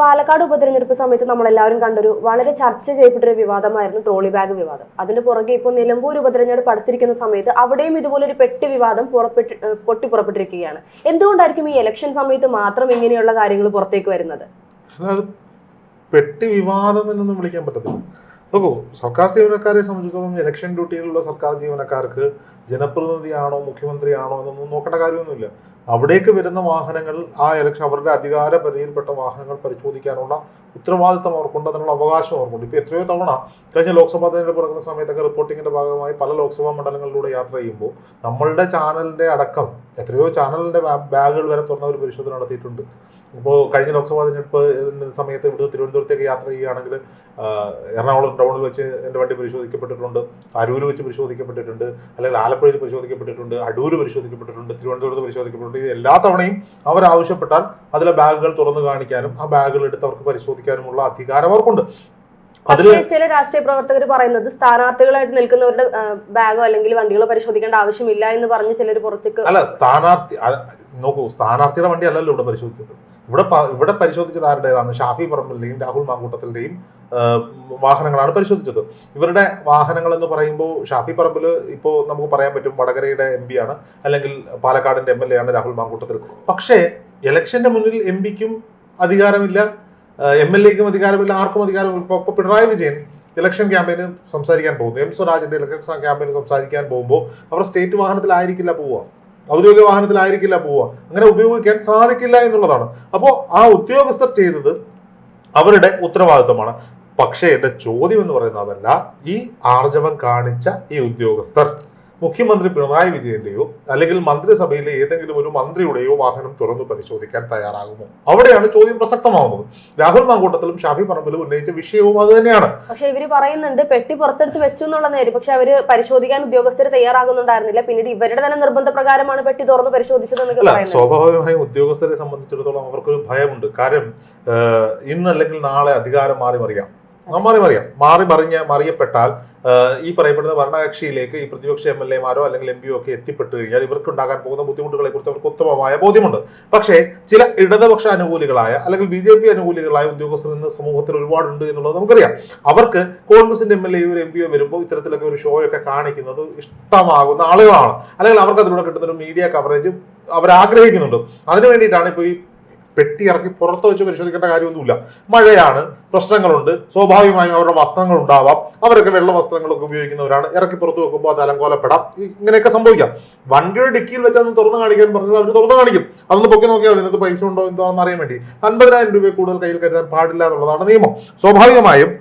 പാലക്കാട് ഉപതെരഞ്ഞെടുപ്പ് സമയത്ത് നമ്മളെല്ലാവരും കണ്ടൊരു വളരെ ചർച്ച ചെയ്യപ്പെട്ടൊരു വിവാദമായിരുന്നു ട്രോളി ബാഗ് വിവാദം. അതിന് പുറകെ ഇപ്പോൾ നിലമ്പൂർ ഉപതെരഞ്ഞെടുപ്പ് അടുത്തിരിക്കുന്ന സമയത്ത് അവിടെയും ഇതുപോലൊരു പെട്ടി വിവാദം പൊട്ടിപ്പുറപ്പെട്ടിരിക്കുകയാണ്. എന്തുകൊണ്ടായിരിക്കും ഈ ഇലക്ഷൻ സമയത്ത് മാത്രം ഇങ്ങനെയുള്ള കാര്യങ്ങൾ പുറത്തേക്ക് വരുന്നത്? പെട്ടി വിവാദം എന്നൊന്നും വിളിക്കാൻ പറ്റത്തില്ല. നോക്കൂ, സർക്കാർ ജീവനക്കാരെ സംബന്ധിച്ചിടത്തോളം ഇലക്ഷൻ ഡ്യൂട്ടിയിലുള്ള സർക്കാർ ജീവനക്കാർക്ക് ജനപ്രതിനിധിയാണോ മുഖ്യമന്ത്രിയാണോ എന്നൊന്നും നോക്കേണ്ട കാര്യമൊന്നുമില്ല. അവിടേക്ക് വരുന്ന വാഹനങ്ങൾ ആ ഇലക്ഷൻ അവരുടെ അധികാര പരിധിയിൽപ്പെട്ട വാഹനങ്ങൾ പരിശോധിക്കാനുള്ള ഉത്തരവാദിത്തം അവർക്കുണ്ട്, അതിനുള്ള അവകാശം അവർക്കുണ്ട്. ഇപ്പൊ എത്രയോ തവണ കഴിഞ്ഞ ലോക്സഭാ തെരഞ്ഞെടുപ്പ് നടക്കുന്ന സമയത്തൊക്കെ റിപ്പോർട്ടിങ്ങിന്റെ ഭാഗമായി പല ലോക്സഭാ മണ്ഡലങ്ങളിലൂടെ യാത്ര ചെയ്യുമ്പോൾ നമ്മളുടെ ചാനലിന്റെ അടക്കം എത്രയോ ചാനലിന്റെ ബാഗുകൾ വരെ തുറന്ന ഒരു പരിശോധന നടത്തിയിട്ടുണ്ട്. ഇപ്പോൾ കഴിഞ്ഞ ലോക്സഭാ തെരഞ്ഞെടുപ്പ് സമയത്ത് ഇവിടെ തിരുവനന്തപുരത്തേക്ക് യാത്ര ചെയ്യുകയാണെങ്കിൽ എറണാകുളം ടൗണിൽ വെച്ച് എൻ്റെ വണ്ടി പരിശോധിക്കപ്പെട്ടിട്ടുണ്ട്, അരൂര് വെച്ച് പരിശോധിക്കപ്പെട്ടിട്ടുണ്ട്, അല്ലെങ്കിൽ ആലപ്പുഴയിൽ പരിശോധിക്കപ്പെട്ടിട്ടുണ്ട്, അടൂര് പരിശോധിക്കപ്പെട്ടിട്ടുണ്ട്, തിരുവനന്തപുരത്ത് പരിശോധിക്കപ്പെട്ടിട്ടുണ്ട്. ഇത് എല്ലാ തവണയും അവരാവശ്യപ്പെട്ടാൽ അതിലെ ബാഗുകൾ തുറന്നു കാണിക്കാനും ആ ബാഗുകൾ എടുത്ത് അവർക്ക് പരിശോധിക്കാനുമുള്ള അധികാരം അവർക്കുണ്ട്. പക്ഷേ ചില രാഷ്ട്രീയ പ്രവർത്തകർ പറയുന്നത് സ്ഥാനാർത്ഥികളായിട്ട് നിൽക്കുന്നവരുടെ ബാഗോ അല്ലെങ്കിൽ വണ്ടികളോ പരിശോധിക്കേണ്ട ആവശ്യമില്ല എന്ന് പറഞ്ഞ് ചിലർ പുറത്തേക്ക്. അല്ല, നോക്കൂ, സ്ഥാനാർത്ഥിയുടെ വണ്ടി അല്ലല്ലോ ഇവിടെ പരിശോധിച്ചത്. ഇവിടെ പരിശോധിച്ചത് ആരുടേതാണ്? ഷാഫി പറമ്പിലിന്റെയും രാഹുൽ മാങ്കൂട്ടത്തിന്റെയും വാഹനങ്ങളാണ് പരിശോധിച്ചത്. ഇവരുടെ വാഹനങ്ങൾ എന്ന് പറയുമ്പോൾ ഷാഫി പറമ്പിൽ ഇപ്പോൾ നമുക്ക് പറയാൻ പറ്റും വടകരയുടെ MP ആണ്, അല്ലെങ്കിൽ പാലക്കാടിന്റെ MLA ആണ് രാഹുൽ മാങ്കൂട്ടത്തിൽ. പക്ഷേ ഇലക്ഷന്റെ മുന്നിൽ MP-ക്കും അധികാരമില്ല, MLA-ക്കും അധികാരമില്ല, ആർക്കും അധികാരമില്ല. ഇപ്പൊ പിണറായി വിജയൻ ഇലക്ഷൻ ക്യാമ്പയിന് സംസാരിക്കാൻ പോകുന്നു, M സ്വരാജിന്റെ ഇലക്ഷൻ ക്യാമ്പയിന് സംസാരിക്കാൻ പോകുമ്പോൾ അവർ സ്റ്റേറ്റ് വാഹനത്തിലായിരിക്കില്ല പോവുക, ഔദ്യോഗിക വാഹനത്തിലായിരിക്കില്ല പോവുക. അങ്ങനെ ഉപയോഗിക്കാൻ സാധിക്കില്ല എന്നുള്ളതാണ്. അപ്പോൾ ആ ഉദ്യോഗസ്ഥർ ചെയ്തത് അവരുടെ ഉത്തരവാദിത്തമാണ്. പക്ഷേ എന്റെ ചോദ്യം എന്ന് പറയുന്നത് അതല്ല. ഈ ആർജവം കാണിച്ച ഈ ഉദ്യോഗസ്ഥർ മുഖ്യമന്ത്രി പിണറായി വിജയന്റെയോ അല്ലെങ്കിൽ മന്ത്രിസഭയിലെ ഏതെങ്കിലും ഒരു മന്ത്രിയുടെയോ വാഹനം തുറന്നു പരിശോധിക്കാൻ തയ്യാറാകുമോ? അവിടെയാണ് ചോദ്യം പ്രസക്തമാവുന്നത്. രാഹുൽ മാങ്കൂട്ടത്തിലും ഷാഫി പറമ്പിലും ഉന്നയിച്ച വിഷയവും അത് തന്നെയാണ്. പക്ഷെ ഇവര് പറയുന്നുണ്ട് പെട്ടി പുറത്തെടുത്ത് വെച്ചു എന്നുള്ള നേരം. പക്ഷെ അവര് പരിശോധിക്കാൻ ഉദ്യോഗസ്ഥർ തയ്യാറാകുന്നുണ്ടായിരുന്നില്ല. പിന്നീട് ഇവരുടെ തന്നെ നിർബന്ധപ്രകാരമാണ് പെട്ടി തുറന്ന് പരിശോധിച്ചതെന്നൊക്കെ പറയുന്നത്. സ്വാഭാവികമായും ഉദ്യോഗസ്ഥരെ സംബന്ധിച്ചിടത്തോളം അവർക്കൊരു ഭയമുണ്ട്. കാര്യം ഇന്ന് അല്ലെങ്കിൽ നാളെ അധികാരം മറിയപ്പെട്ടാൽ ഈ പറയപ്പെടുന്ന ഭരണകക്ഷിയിലേക്ക് ഈ പ്രതിപക്ഷ MLA-മാരോ അല്ലെങ്കിൽ MP-യോ ഒക്കെ എത്തിപ്പെട്ടു കഴിഞ്ഞാൽ ഇവർക്ക് ഉണ്ടാകാൻ പോകുന്ന ബുദ്ധിമുട്ടുകളെ കുറിച്ച് അവർക്ക് ഉത്തമമായ ബോധ്യമുണ്ട്. പക്ഷേ ചില ഇടതുപക്ഷ അനുകൂലികളായ അല്ലെങ്കിൽ BJP അനുകൂലികളായ ഉദ്യോഗസ്ഥർ ഇന്ന് സമൂഹത്തിൽ ഒരുപാടുണ്ട് എന്നുള്ളത് നമുക്കറിയാം. അവർക്ക് കോൺഗ്രസിന്റെ MLA-യോ MP-യോ വരുമ്പോൾ ഇത്തരത്തിലൊക്കെ ഒരു ഷോ ഒക്കെ കാണിക്കുന്നത് ഇഷ്ടമാകുന്ന ആളുകളാണ്, അല്ലെങ്കിൽ അവർക്ക് അതിലൂടെ കിട്ടുന്ന ഒരു മീഡിയ കവറേജ് അവർ ആഗ്രഹിക്കുന്നുണ്ട്. അതിനു വേണ്ടിയിട്ടാണ് ഇപ്പോൾ ഈ പെട്ടി ഇറക്കി പുറത്ത് വെച്ച് പരിശോധിക്കേണ്ട കാര്യമൊന്നുമില്ല. മഴയാണ്, പ്രശ്നങ്ങളുണ്ട്, സ്വാഭാവികമായും അവരുടെ വസ്ത്രങ്ങൾ ഉണ്ടാവാം, അവരൊക്കെ വെള്ള വസ്ത്രങ്ങളൊക്കെ ഉപയോഗിക്കുന്നവരാണ്. ഇറക്കി പുറത്ത് വെക്കുമ്പോൾ അത് അലങ്കോലപ്പെടാം, ഇങ്ങനെയൊക്കെ സംഭവിക്കാം. വണ്ടിയുടെ ഡിക്കിയിൽ വെച്ച് അതൊന്ന് തുറന്നു കാണിക്കാൻ പറഞ്ഞാൽ അവർ തുറന്നു കാണിക്കും. അതൊന്ന് പൊക്കി നോക്കിയാൽ അതിനകത്ത് പൈസ ഉണ്ടോ എന്താണെന്ന് അറിയാൻ വേണ്ടി 50,000 രൂപ കൂടുതൽ കയ്യിൽ കരുതാൻ പാടില്ല എന്നുള്ളതാണ് നിയമം. സ്വാഭാവികമായും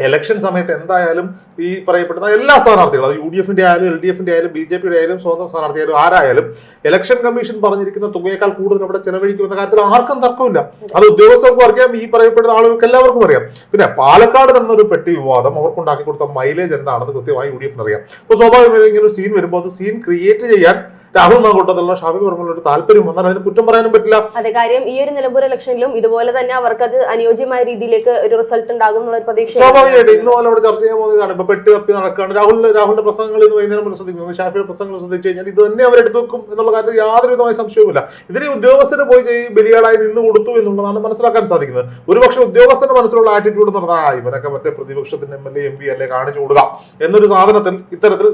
ഇലക്ഷൻ സമയത്ത് എന്തായാലും ഈ പറയപ്പെടുന്ന എല്ലാ സ്ഥാനാർത്ഥികളും, അത് UDF-ന്റെ ആയാലും LDF-ന്റെ ആയാലും BJP-യുടെ ആയാലും സ്വന്തം സ്ഥാനാർത്ഥിയായാലും ആരായാലും ഇലക്ഷൻ കമ്മീഷൻ പറഞ്ഞിരിക്കുന്ന തുകയേക്കാൾ കൂടുതൽ അവിടെ ചെലവഴിക്കുമെന്ന കാര്യത്തിൽ ആർക്കും തർക്കമില്ല. അത് ഉദ്യോഗസ്ഥർക്കും അറിയാം, ഈ പറയപ്പെടുന്ന ആളുകൾക്ക് എല്ലാവർക്കും അറിയാം. പിന്നെ പാലക്കാട് എന്നൊരു പെട്ടി വിവാദം അവർക്കുണ്ടാക്കി കൊടുത്ത മൈലേജ് എന്താണെന്ന് കൃത്യമായി UDF-ന് അറിയാം. അപ്പോൾ സ്വാഭാവികമായും ഇങ്ങനെ ഒരു സീൻ വരുമ്പോൾ അത് സീൻ ക്രിയേറ്റ് ചെയ്യാൻ രാഹുൽ മാങ്കൂട്ടത്തിലുള്ള ഷാഫി പറമ്പിലുള്ള ഒരു താല്പര്യം വന്നാൽ അതിന് കുറ്റം പറയാനും പറ്റില്ല. അതെ, കാര്യം ഈ ഒരു നിലമ്പൂർ ഇലക്ഷനിലും ഇതുപോലെ തന്നെ അവർക്ക് അത് അനുയോജ്യമായ രീതിയിലേക്ക് ഒരു റിസൾട്ട് ഉണ്ടാകും എന്നുള്ള പ്രതീക്ഷ. സ്വാഭാവികമായിട്ട് ഇന്ന് പോലെ അവിടെ ചർച്ച ചെയ്യാൻ പോകുന്നതാണ്. ഇപ്പൊ പെട്ടി തപ്പി നടക്കുകയാണ്. രാഹുലിന്റെ പ്രസംഗങ്ങൾ ഇന്ന് വൈകുന്നേരം ശ്രദ്ധിക്കുന്നു, ഷാഫിയുടെ പ്രസംഗങ്ങൾ ശ്രദ്ധിച്ചു കഴിഞ്ഞാൽ ഇത് തന്നെ അവരെടുത്ത് വെക്കും എന്നുള്ള കാര്യത്തിൽ യാതൊരു വിധമായ സംശയവുമില്ല. ഇതിന് ഉദ്യോഗസ്ഥര് പോയി ബലിയാടായി നിന്ന് കൊടുത്തു എന്നുള്ളതാണ് മനസ്സിലാക്കാൻ സാധിക്കുന്നത്. ഒരുപക്ഷെ ഉദ്യോഗസ്ഥന്റെ മനസ്സിലുള്ള ആറ്റിറ്റ്യൂഡ് എന്ന് പറഞ്ഞാൽ ഇവരൊക്കെ മറ്റേ പ്രതിപക്ഷത്തിന്റെ MLA MP അല്ലെ കാണിച്ചു കൊടുക്കാം എന്നൊരു സാധനത്തിൽ ഇത്തരത്തിൽ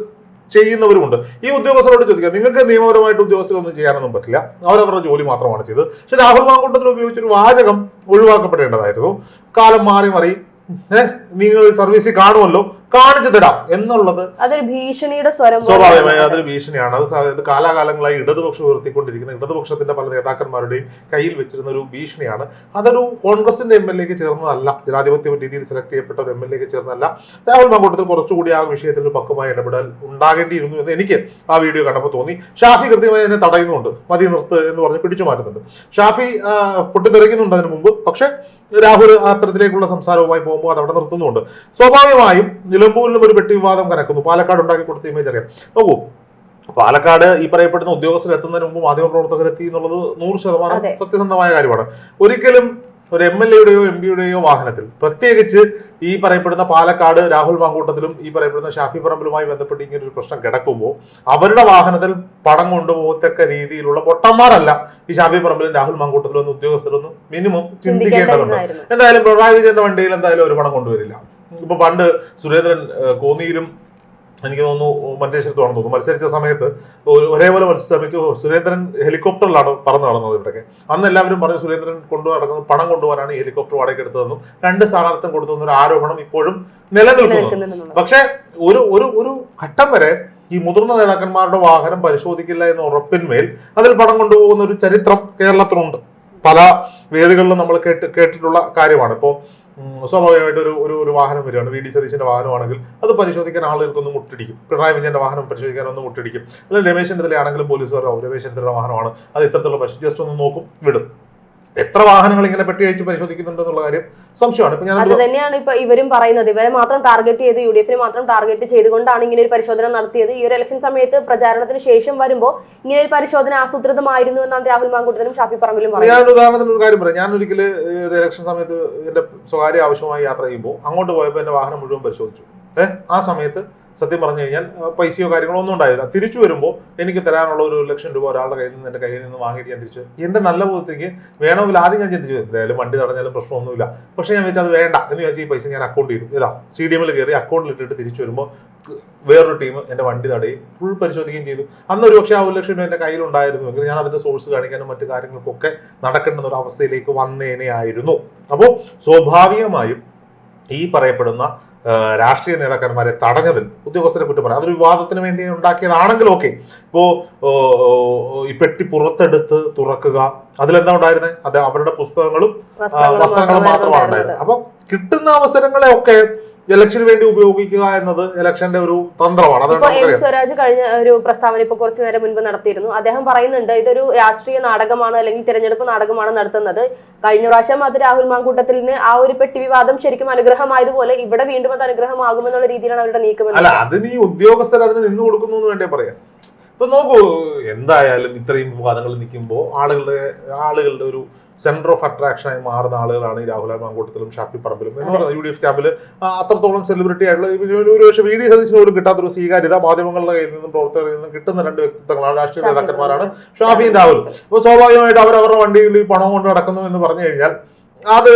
ചെയ്യുന്നവരുമുണ്ട്. ഈ ഉദ്യോഗസ്ഥരോട് ചോദിക്കാം, നിങ്ങൾക്ക് നിയമപരമായിട്ട് ഉദ്യോഗസ്ഥരൊന്നും ചെയ്യാനൊന്നും പറ്റില്ല, അവരവരുടെ ജോലി മാത്രമാണ് ചെയ്തത്. പക്ഷെ രാഹുൽ മാങ്കൂട്ടത്തിൽ ഉപയോഗിച്ചൊരു വാചകം ഒഴിവാക്കപ്പെടേണ്ടതായിരുന്നു. കാലം മാറി നിങ്ങൾ സർവീസിൽ കാണുമല്ലോ, കാണിച്ചു തരാം എന്നുള്ളത് അതൊരു ഭീഷണിയുടെ സ്വരം. സ്വാഭാവികമായി അതൊരു ഭീഷണിയാണ്. അത് കാലാകാലങ്ങളായി ഇടതുപക്ഷം ഉയർത്തിക്കൊണ്ടിരിക്കുന്ന ഇടതുപക്ഷത്തിന്റെ പല നേതാക്കന്മാരുടെയും കയ്യിൽ വെച്ചിരുന്ന ഒരു ഭീഷണിയാണ്. അതൊരു കോൺഗ്രസിന്റെ MLA-ക്ക് ചേർന്നതല്ല, ജനാധിപത്യ രീതിയിൽ സെലക്ട് ചെയ്യപ്പെട്ട ഒരു MLA-ക്ക് ചേർന്നതല്ല. രാഹുൽ മാങ്കൂട്ടത്തിൽ കുറച്ചുകൂടി ആ വിഷയത്തിൽ ഒരു പക്വമായ ഇടപെടൽ ഉണ്ടാകേണ്ടിയിരുന്നു എന്ന് എനിക്ക് ആ വീഡിയോ കണ്ടപ്പോൾ തോന്നി. ഷാഫി കൃത്യമായി അതിനെ തടയുന്നുണ്ട്, മതി നിർത്ത് എന്ന് പറഞ്ഞ് പിടിച്ചു മാറ്റുന്നുണ്ട്. ഷാഫി പൊട്ടിത്തെറിക്കുന്നുണ്ട് അതിനു മുമ്പ്. പക്ഷെ രാഹുൽ അത്തരത്തിലേക്കുള്ള സംസാരവുമായി പോകുമ്പോൾ അത് അവിടെ നിർത്തുന്നുണ്ട്. സ്വാഭാവികമായും നിലമ്പൂരിലും ഒരു പെട്ടി വിവാദം കനക്കുന്നു. പാലക്കാട് ഉണ്ടാക്കി കൊടുത്ത ഇമേജ് അറിയാം. നോക്കൂ, പാലക്കാട് ഈ പറയപ്പെടുന്ന ഉദ്യോഗസ്ഥർ എത്തുന്നതിന് മുമ്പ് മാധ്യമപ്രവർത്തകർ എത്തി എന്നുള്ളത് 100% സത്യസന്ധമായ കാര്യമാണ്. ഒരിക്കലും ഒരു MLA-യുടെയോ MP-യുടെയോ വാഹനത്തിൽ, പ്രത്യേകിച്ച് ഈ പറയപ്പെടുന്ന പാലക്കാട് രാഹുൽ മാങ്കൂട്ടത്തിലും ഈ പറയപ്പെടുന്ന ഷാഫി പറമ്പിലുമായി ബന്ധപ്പെട്ട് ഇങ്ങനെ ഒരു പ്രശ്നം കിടക്കുമ്പോൾ അവരുടെ വാഹനത്തിൽ പണം കൊണ്ടുപോകത്തക്ക രീതിയിലുള്ള പൊട്ടന്മാരല്ല ഈ ഷാഫി പറമ്പിലും രാഹുൽ മാങ്കൂട്ടത്തിലും ഒന്നും ഉദ്യോഗസ്ഥരൊന്നും മിനിമം ചിന്തിക്കേണ്ടതുണ്ട്. എന്തായാലും പിണറായി വിജയന്റെ വണ്ടിയിൽ എന്തായാലും ഒരു പണം കൊണ്ടുവരില്ല. ഇപ്പൊ പണ്ട് സുരേന്ദ്രൻ കോന്നിയിലും എനിക്ക് തോന്നുന്നു മഞ്ചേശ്വരത്താണെന്ന് തോന്നുന്നു മത്സരിച്ച സമയത്ത് ഒരേപോലെ മത്സരിച്ച് സുരേന്ദ്രൻ ഹെലികോപ്റ്ററിലാണ് പറന്ന് നടന്നത്. ഇവിടെയൊക്കെ അന്ന് എല്ലാവരും പറഞ്ഞു സുരേന്ദ്രൻ കൊണ്ടു നടക്കുന്നത് പണം കൊണ്ടുപോകാനാണ് ഈ ഹെലികോപ്റ്റർ വാടക എടുത്തതെന്നും 2 സ്ഥാനാർത്ഥം കൊടുത്തെന്ന ഒരു ആരോപണം ഇപ്പോഴും നിലനിൽക്കുന്നു. പക്ഷെ ഒരു ഘട്ടം വരെ ഈ മുതിർന്ന നേതാക്കന്മാരുടെ വാഹനം പരിശോധിക്കില്ല എന്ന ഉറപ്പിന്മേൽ അതിൽ പണം കൊണ്ടുപോകുന്ന ഒരു ചരിത്രം കേരളത്തിലുണ്ട്. പല വേദികളിലും നമ്മൾ കേട്ടിട്ടുള്ള കാര്യമാണ്. ഇപ്പോൾ സ്വാഭാവികമായിട്ട് ഒരു വാഹനം വരികയാണ്, VD സതീശന്റെ വാഹനമാണെങ്കിൽ അത് പരിശോധിക്കാൻ ആളുകൾക്കൊന്നും മുട്ടിടിക്കും. പിണറായി വിജയന്റെ വാഹനം പരിശോധിക്കാൻ ഒന്ന് മുട്ടിടിക്കും. അല്ലെങ്കിൽ രമേശ് ചെന്നിത്തല ആണെങ്കിലും പോലീസ് പറയാം രമേശ് ചെന്നിത്തലയുടെ വാഹനമാണ്, അത് ഇത്തരത്തിലുള്ള ജസ്റ്റ് ഒന്ന് നോക്കും, വിടും. എത്ര വാഹനങ്ങൾ ഇങ്ങനെ പെട്ടി അഴിച്ച് പരിശോധിക്കുന്നുണ്ടെന്നുള്ള കാര്യം സംശയമാണ്. ഇപ്പൊ അത് തന്നെയാണ് ഇപ്പൊ ഇവരും പറയുന്നത്. ഇവരെ മാത്രം ടാർഗറ്റ് ചെയ്ത് UDF-നെ മാത്രം ടാർഗറ്റ് ചെയ്തുകൊണ്ടാണ് ഇങ്ങനെ ഒരു പരിശോധന നടത്തിയത്. ഈ ഒരു ഇലക്ഷൻ സമയത്ത് പ്രചാരണത്തിന് ശേഷം വരുമ്പോൾ ഇങ്ങനെ ഒരു പരിശോധന ആസൂത്രിതമായിരുന്നു എന്നാണ് രാഹുൽ മാങ്കൂട്ടത്തിലും ഷാഫി പറമ്പിലും പറയുന്നത്. ഞാൻ ഉദാഹരണത്തിന് ഒരു കാര്യം പറയാം. ഞാൻ ഒരിക്കൽ ഒരു ഇലക്ഷൻ സമയത്ത് എന്റെ സ്വകാര്യ ആവശ്യമായി യാത്ര ചെയ്യുമ്പോൾ അങ്ങോട്ട് പോയപ്പോൾ എന്റെ വാഹനം മുഴുവൻ പരിശോധിച്ചു. ആ സമയത്ത് സത്യം പറഞ്ഞു കഴിഞ്ഞാൽ പൈസയോ കാര്യങ്ങളോ ഒന്നും ഉണ്ടായില്ല. തിരിച്ചു വരുമ്പോൾ എനിക്ക് തരാനുള്ള ഒരു 1 ലക്ഷം രൂപ ഒരാളുടെ കയ്യിൽ നിന്ന് എന്റെ കയ്യിൽ നിന്ന് വാങ്ങിയിട്ട് ഞാൻ തിരിച്ചു. എന്റെ നല്ല ബോധത്തേക്ക് വേണമെങ്കിൽ ആദ്യം ഞാൻ ചിന്തിച്ചു എന്തായാലും വണ്ടി തടഞ്ഞാലും പ്രശ്നമൊന്നുമില്ല. പക്ഷെ ഞാൻ വെച്ചാൽ അത് വേണ്ട എന്ന് വെച്ചാൽ ഈ പൈസ ഞാൻ അക്കൗണ്ട് ചെയ്തു. ഇതാ CDM-ൽ കയറി അക്കൗണ്ടിൽ ഇട്ടിട്ട് തിരിച്ചു വരുമ്പോൾ വേറൊരു ടീം എന്റെ വണ്ടി തടയും ഫുൾ പരിശോധിക്കുകയും ചെയ്തു. അന്ന് ഒരു പക്ഷേ ആ 1 ലക്ഷം രൂപ എന്റെ കയ്യിലുണ്ടായിരുന്നുവെങ്കിൽ ഞാൻ അതിന്റെ സോഴ്സ് കാണിക്കാനും മറ്റു കാര്യങ്ങൾക്കൊക്കെ നടക്കേണ്ടുന്ന ഒരു അവസ്ഥയിലേക്ക് വന്നേനെ ആയിരുന്നു. അപ്പോൾ സ്വാഭാവികമായും ഈ പറയപ്പെടുന്ന രാഷ്ട്രീയ നേതാക്കന്മാരെ തടഞ്ഞതിൽ ഉദ്യോഗസ്ഥരെ കുറ്റം പറയാം. അതൊരു വിവാദത്തിന് വേണ്ടി ഉണ്ടാക്കിയതാണെങ്കിലും ഓക്കെ. ഇപ്പോ ഈ പെട്ടി പുറത്തെടുത്ത് തുറക്കുക, അതിലെന്താ ഉണ്ടായിരുന്നത്? അത് അവരുടെ പുസ്തകങ്ങളും വസ്ത്രങ്ങളും മാത്രമാണ് ഉണ്ടായിരുന്നത്. അപ്പൊ കിട്ടുന്ന അവസരങ്ങളെ ഒക്കെ ഇലക്ഷന് വേണ്ടി ഉപയോഗിക്കുക എന്നത് ഇലക്ഷന്റെ ഒരു തന്ത്രമാണ്. സ്വരാജ് കഴിഞ്ഞ ഒരു പ്രസ്താവന ഇപ്പൊ കുറച്ചു നേരം മുൻപ് നടത്തിയിരുന്നു. അദ്ദേഹം പറയുന്നുണ്ട് ഇതൊരു രാഷ്ട്രീയ നാടകമാണ് അല്ലെങ്കിൽ തിരഞ്ഞെടുപ്പ് നാടകമാണ് നടത്തുന്നത്. കഴിഞ്ഞ പ്രാവശ്യം അത് രാഹുൽ മാങ്കൂട്ടത്തിന് ആ ഒരു പെട്ടി വിവാദം ശരിക്കും അനുഗ്രഹമായതുപോലെ ഇവിടെ വീണ്ടും അത് അനുഗ്രഹമാകുമെന്നുള്ള രീതിയിലാണ് അവരുടെ നീക്കം. അല്ല, അതിന് ഈ ഉദ്യോഗസ്ഥർ അതിന് നിന്ന് കൊടുക്കുന്നു എന്ന് വേണ്ടേ പറയാം. ഇപ്പൊ നോക്കൂ, എന്തായാലും ഇത്രയും വിവാദങ്ങൾ നിൽക്കുമ്പോൾ ആളുകളുടെ ഒരു സെന്റർ ഓഫ് അട്രാക്ഷനായി മാറുന്ന ആളുകളാണ് ഈ രാഹുൽ മാങ്കൂട്ടത്തിലും ഷാഫി പറമ്പിലും എന്ന് പറയുന്നത്. UDF ക്യാമ്പിൽ അത്രത്തോളം സെലിബ്രിറ്റി ആയിട്ടുള്ള ഒരു പക്ഷേ VD സതീശന് പോലും കിട്ടാത്തൊരു സ്വീകാര്യത മാധ്യമങ്ങളുടെ കയ്യിൽ നിന്നും പ്രവർത്തകരിൽ നിന്നും കിട്ടുന്ന 2 വ്യക്തിത്വങ്ങളാണ്, രാഷ്ട്രീയ നേതാക്കന്മാരാണ് ഷാഫിയും രാഹുലും. അപ്പോൾ സ്വാഭാവികമായിട്ട് അവരവരുടെ വണ്ടിയിൽ ഈ പണം കൊണ്ട് നടക്കുന്നു എന്ന് പറഞ്ഞു കഴിഞ്ഞാൽ അത്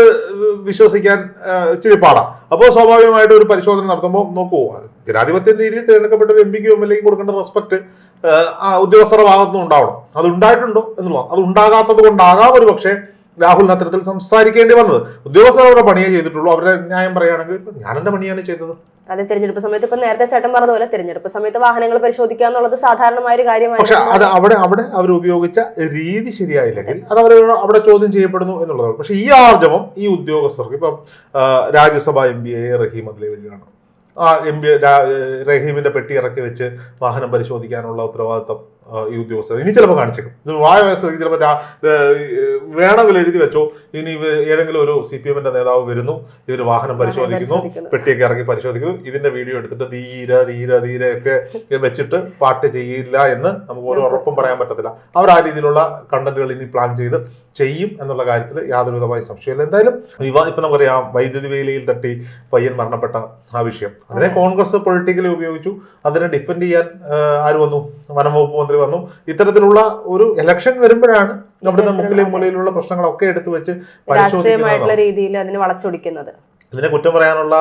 വിശ്വസിക്കാൻ ഇച്ചിരി പാടാം. അപ്പോൾ സ്വാഭാവികമായിട്ട് ഒരു പരിശോധന നടത്തുമ്പോൾ നോക്കൂ, ജനാധിപത്യ രീതിയിൽ തിരഞ്ഞെടുക്കപ്പെട്ട ഒരു MPക്കും MLAക്കും കൊടുക്കേണ്ട റെസ്പെക്ട് ഉദ്യോഗസ്ഥരുടെ ഭാഗത്തുനിന്ന് ഉണ്ടാവണം. അത് ഉണ്ടായിട്ടുണ്ടോ എന്നുള്ളത്, അത് ഉണ്ടാകാത്തത് കൊണ്ടാകാം ഒരു പക്ഷേ രാഹുലിന് അത്തരത്തിൽ സംസാരിക്കേണ്ടി വന്നത്. ഉദ്യോഗസ്ഥർ അവരുടെ പണിയേ ചെയ്തിട്ടുള്ളൂ. അവരുടെ ന്യായം പറയുകയാണെങ്കിൽ ഞാൻ എന്റെ പണിയാണ് ചെയ്തത്. അതെ, തെരഞ്ഞെടുപ്പ് സമയത്ത് ഇപ്പൊ നേരത്തെ ചേട്ടൻ പറഞ്ഞ പോലെ തെരഞ്ഞെടുപ്പ് സമയത്ത് വാഹനങ്ങൾ പരിശോധിക്കുക എന്നുള്ളത് സാധാരണമായ ഒരു കാര്യമാണ്. പക്ഷെ അത് അവിടെ അവർ ഉപയോഗിച്ച രീതി ശരിയായില്ലെങ്കിൽ അത് അവിടെ ചോദ്യം ചെയ്യപ്പെടുന്നു എന്നുള്ളതാണ്. പക്ഷെ ഈ ആർജവം ഈ ഉദ്യോഗസ്ഥർക്ക് ഇപ്പം രാജ്യസഭ MPA റഹീം അതിലെ വരികയാണ്. ആ റഹീമിന്റെ പെട്ടി ഇറക്കി വെച്ച് വാഹനം പരിശോധിക്കാനുള്ള ഉത്തരവാദിത്തം ഈ ഉദ്യോഗസ്ഥർ ഇനി ചിലപ്പോൾ കാണിച്ചേക്കും. ഇത് വായ വ്യവസ്ഥയ്ക്ക് ചിലപ്പോൾ വേണമെങ്കിൽ എഴുതി വെച്ചോ, ഇനി ഏതെങ്കിലും ഒരു CPM-ന്റെ നേതാവ് വരുന്നു, ഇവർ വാഹനം പരിശോധിക്കുന്നു, പെട്ടിയൊക്കെ ഇറക്കി പരിശോധിക്കുന്നു, ഇതിന്റെ വീഡിയോ എടുത്തിട്ട് ധീരെ ഒക്കെ വെച്ചിട്ട് പാട്ട് ചെയ്യില്ല എന്ന് നമുക്ക് ഒരു ഉറപ്പും പറയാൻ പറ്റത്തില്ല. അവർ ആ രീതിയിലുള്ള കണ്ടന്റുകൾ ഇനി പ്ലാൻ ചെയ്ത് ചെയ്യും എന്നുള്ള കാര്യത്തിൽ യാതൊരുവിധമായ സംശയമില്ല. എന്തായാലും ഇപ്പൊ നമുക്കറിയാം വൈദ്യുതി വേലിയിൽ തട്ടി പയ്യൻ മരണപ്പെട്ട ആ വിഷയം, അതിനെ കോൺഗ്രസ് പൊളിറ്റിക്കലി ഉപയോഗിച്ചു. അതിനെ ഡിഫെൻഡ് ചെയ്യാൻ ആര് വന്നു? വനംവകുപ്പ് മന്ത്രി വന്നു. ഇത്തരത്തിലുള്ള ഒരു ഇലക്ഷൻ വരുമ്പോഴാണ് അവിടുത്തെ മുക്കിലെ മൂലയിലുള്ള പ്രശ്നങ്ങളൊക്കെ എടുത്തു വെച്ച് രാഷ്ട്രീയമായിട്ടുള്ള രീതിയിൽ അതിനെ വളച്ചൊടിക്കുന്നത്. ഇതിനെ കുറ്റം പറയാനുള്ള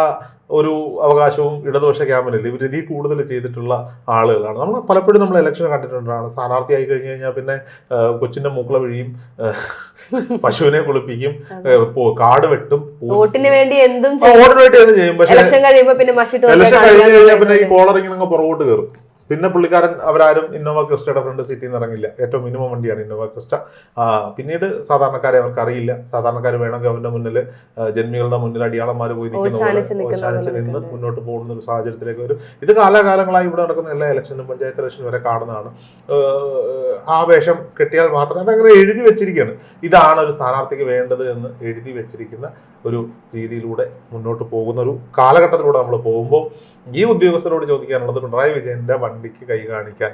ഒരു അവകാശവും ഇടതുപക്ഷ ക്യാമ്പിനില്ല. ഇവർ ഇതിൽ കൂടുതൽ ചെയ്തിട്ടുള്ള ആളുകളാണ്. നമ്മൾ പലപ്പോഴും നമ്മൾ ഇലക്ഷൻ കണ്ടിട്ടുണ്ടാണ്. സ്ഥാനാർത്ഥിയായി കഴിഞ്ഞു കഴിഞ്ഞാൽ പിന്നെ കൊച്ചിന്റെ മൂക്കള വഴിയും പശുവിനെ കുളിപ്പിക്കും, കാട് വെട്ടും, വോട്ടിന് വേണ്ടി എന്തും ചെയ്യും. പക്ഷേ ഇലക്ഷൻ കഴിയുമ്പോൾ പിന്നെ ഈ കോളറിങ്ങനെ അങ്ങ് പുറകോട്ട് കയറും. പിന്നെ പുള്ളിക്കാരൻ അവരാരും ഇന്നോവ ക്രിസ്റ്റയുടെ ഫ്രണ്ട് സീറ്റിൽ നിന്ന് ഇറങ്ങില്ല. ഏറ്റവും മിനിമം വണ്ടിയാണ് ഇന്നോവ ക്രിസ്റ്റ. പിന്നീട് സാധാരണക്കാരെ അവർക്ക് അറിയില്ല. സാധാരണക്കാർ വേണമെങ്കിൽ അവരുടെ മുന്നിൽ ജന്മികളുടെ മുന്നിൽ അടിയാളന്മാർ പോയി നിന്ന് മുന്നോട്ട് പോകുന്ന ഒരു സാഹചര്യത്തിലേക്ക് വരും. ഇത് കാലാകാലങ്ങളായി ഇവിടെ നടക്കുന്ന എല്ലാ ഇലക്ഷനും പഞ്ചായത്ത് ഇലക്ഷനും വരെ കാണുന്നതാണ്. ആവേശം കെട്ടിയാൽ മാത്രം അതങ്ങനെ എഴുതി വെച്ചിരിക്കുകയാണ്. ഇതാണ് ഒരു സ്ഥാനാർത്ഥിക്ക് വേണ്ടത് എന്ന് എഴുതി വെച്ചിരിക്കുന്ന ഒരു രീതിയിലൂടെ മുന്നോട്ട് പോകുന്ന ഒരു കാലഘട്ടത്തിലൂടെ നമ്മൾ പോകുമ്പോൾ ഈ ഉദ്യോഗസ്ഥരോട് ചോദിക്കാനുള്ളത് പിണറായി വിജയന്റെ വണ്ടിക്ക് കൈ കാണിക്കാൻ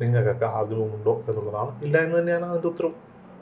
നിങ്ങൾക്കൊക്കെ ആർജവമുണ്ടോ എന്നുള്ളതാണ്. ഇല്ല എന്ന് തന്നെയാണ് അതിന്റെ ഉത്തരവ്.